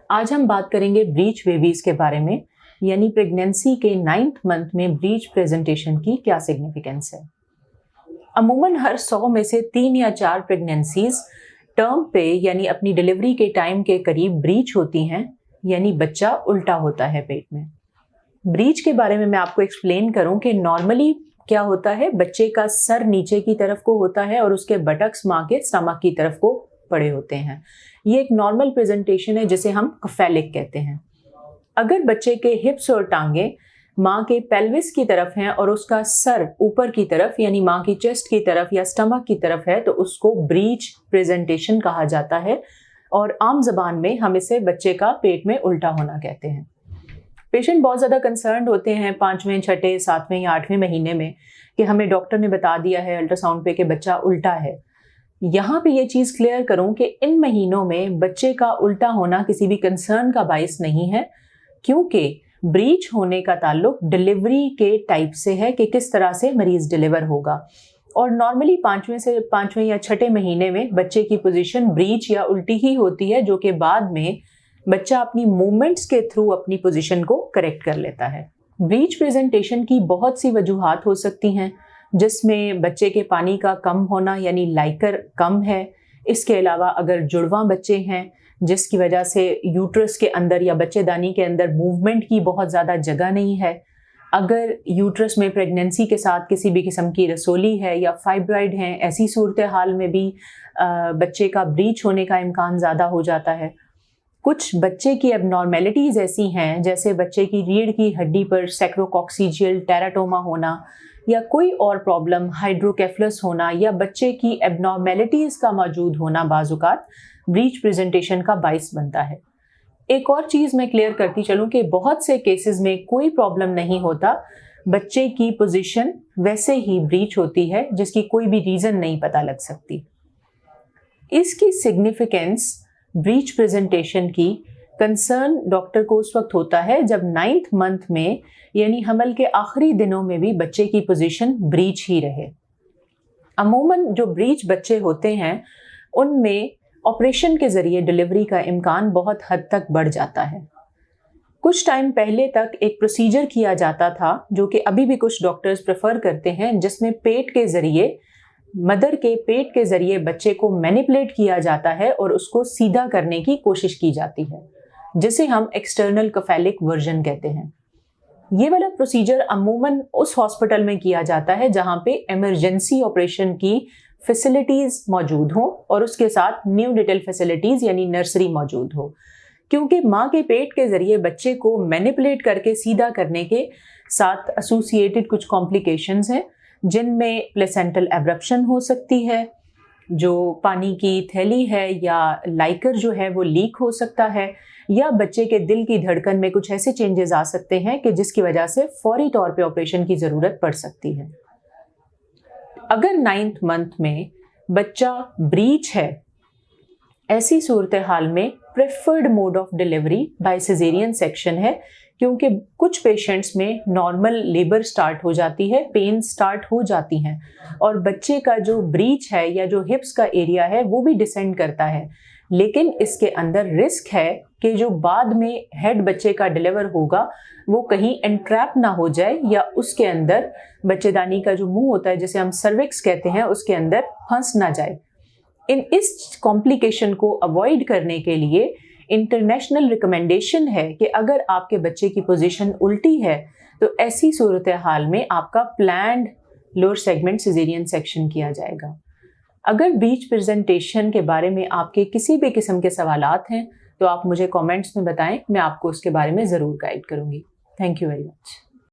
आज हम बात करेंगे ब्रीच बेबीज के बारे में, यानी प्रेगनेंसी के 9th मंथ में ब्रीच प्रेजेंटेशन की क्या सिग्निफिकेंस है। अमूमन हर 100 में से 3 या 4 प्रेगनेंसीज टर्म पे यानी अपनी डिलीवरी के टाइम के करीब ब्रीच होती हैं, यानी बच्चा उल्टा होता है पेट में। ब्रीच के बारे में मैं आपको एक्सप्लेन करूं कि नॉर्मली क्या होता है, बच्चे का सर नीचे की तरफ को होता है और उसके बटक्स माँ के स्टमक की तरफ को पड़े होते हैं। ये एक नॉर्मल प्रेजेंटेशन है जिसे हम कफेलिक कहते हैं। अगर बच्चे के हिप्स और टांगे माँ के पेल्विस की तरफ हैं और उसका सर ऊपर की तरफ यानी माँ की चेस्ट की तरफ या स्टमक की तरफ है तो उसको ब्रीच प्रेजेंटेशन कहा जाता है और आम जबान में हम इसे बच्चे का पेट में उल्टा होना कहते हैं। पेशेंट बहुत ज़्यादा कंसर्न होते हैं 5वें, 6ठे, 7वें या 8वें महीने में कि हमें डॉक्टर ने बता दिया है अल्ट्रासाउंड पे कि बच्चा उल्टा है। यहाँ पे ये चीज़ क्लियर करूँ कि इन महीनों में बच्चे का उल्टा होना किसी भी कंसर्न का बाइस नहीं है, क्योंकि ब्रीच होने का ताल्लुक डिलीवरी के टाइप से है कि किस तरह से मरीज डिलीवर होगा। और नॉर्मली 5वें या 6ठे महीने में बच्चे की पोजीशन ब्रीच या उल्टी ही होती है, जो कि बाद में बच्चा अपनी मूवमेंट्स के थ्रू अपनी पोजीशन को करेक्ट कर लेता है। ब्रीच प्रेजेंटेशन की बहुत सी वजूहात हो सकती हैं, जिसमें बच्चे के पानी का कम होना यानी लाइकर कम है। इसके अलावा अगर जुड़वां बच्चे हैं जिसकी वजह से यूट्रस के अंदर या बच्चेदानी के अंदर मूवमेंट की बहुत ज़्यादा जगह नहीं है, अगर यूट्रस में प्रेगनेंसी के साथ किसी भी किस्म की रसोली है या फाइब्राइड हैं, ऐसी सूरत हाल में भी बच्चे का ब्रीच होने का इम्कान ज़्यादा हो जाता है। कुछ बच्चे की एबनॉर्मेलिटीज़ ऐसी हैं, जैसे बच्चे की रीढ़ की हड्डी पर सैक्रोकॉक्सिजियल टेराटोमा होना या कोई और प्रॉब्लम हाइड्रोकेफलस होना या बच्चे की एबनॉर्मेलिटीज़ का मौजूद होना बाजुकात ब्रीच प्रेजेंटेशन का बाइस बनता है। एक और चीज़ मैं क्लियर करती चलूँ कि बहुत से केसेस में कोई प्रॉब्लम नहीं होता, बच्चे की पोजीशन वैसे ही ब्रीच होती है जिसकी कोई भी रीज़न नहीं पता लग सकती। इसकी सिग्निफिकेंस ब्रीच प्रेजेंटेशन की कंसर्न डॉक्टर को उस वक्त होता है जब 9th मंथ में यानी हमल के आखिरी दिनों में भी बच्चे की पोजीशन ब्रीच ही रहे। अमूमन जो ब्रीच बच्चे होते हैं उनमें ऑपरेशन के जरिए डिलीवरी का इम्कान बहुत हद तक बढ़ जाता है। कुछ टाइम पहले तक एक प्रोसीजर किया जाता था जो कि अभी भी कुछ डॉक्टर्स प्रेफर करते हैं, जिसमें पेट के जरिए मदर के पेट के जरिए बच्चे को मैनिपुलेट किया जाता है और उसको सीधा करने की कोशिश की जाती है, जिसे हम एक्सटर्नल कफेलिक वर्जन कहते हैं। ये वाला प्रोसीजर अमूमन उस हॉस्पिटल में किया जाता है जहां पे इमरजेंसी ऑपरेशन की फैसिलिटीज मौजूद हो और उसके साथ न्यूनेटल फैसिलिटीज यानी नर्सरी मौजूद हो, क्योंकि माँ के पेट के जरिए बच्चे को मैनिपुलेट करके सीधा करने के साथ एसोसिएटेड कुछ कॉम्प्लिकेशंस हैं, जिनमें प्लेसेंटल एब्रप्शन हो सकती है, जो पानी की थैली है या लाइकर जो है वो लीक हो सकता है, या बच्चे के दिल की धड़कन में कुछ ऐसे चेंजेस आ सकते हैं कि जिसकी वजह से फौरी तौर पे ऑपरेशन की ज़रूरत पड़ सकती है। अगर 9th मंथ में बच्चा ब्रीच है, ऐसी सूरत हाल में preferred mode of delivery by caesarean section है, क्योंकि कुछ पेशेंट्स में नॉर्मल लेबर स्टार्ट हो जाती है, पेन स्टार्ट हो जाती हैं और बच्चे का जो ब्रीच है या जो हिप्स का एरिया है वो भी डिसेंड करता है, लेकिन इसके अंदर रिस्क है कि जो बाद में हेड बच्चे का डिलीवर होगा वो कहीं एंट्रैप ना हो जाए या उसके अंदर बच्चेदानी का जो मुंह होता है जिसे हम सर्विक्स कहते हैं उसके अंदर फंस ना जाए। इस कॉम्प्लिकेशन को अवॉइड करने के लिए इंटरनेशनल रिकमेंडेशन है कि अगर आपके बच्चे की पोजीशन उल्टी है तो ऐसी सूरत हाल में आपका planned lower segment caesarean section किया जाएगा। अगर ब्रीच प्रेजेंटेशन के बारे में आपके किसी भी किस्म के सवालात हैं तो आप मुझे कमेंट्स में बताएं, मैं आपको उसके बारे में ज़रूर गाइड करूंगी। Thank you very much.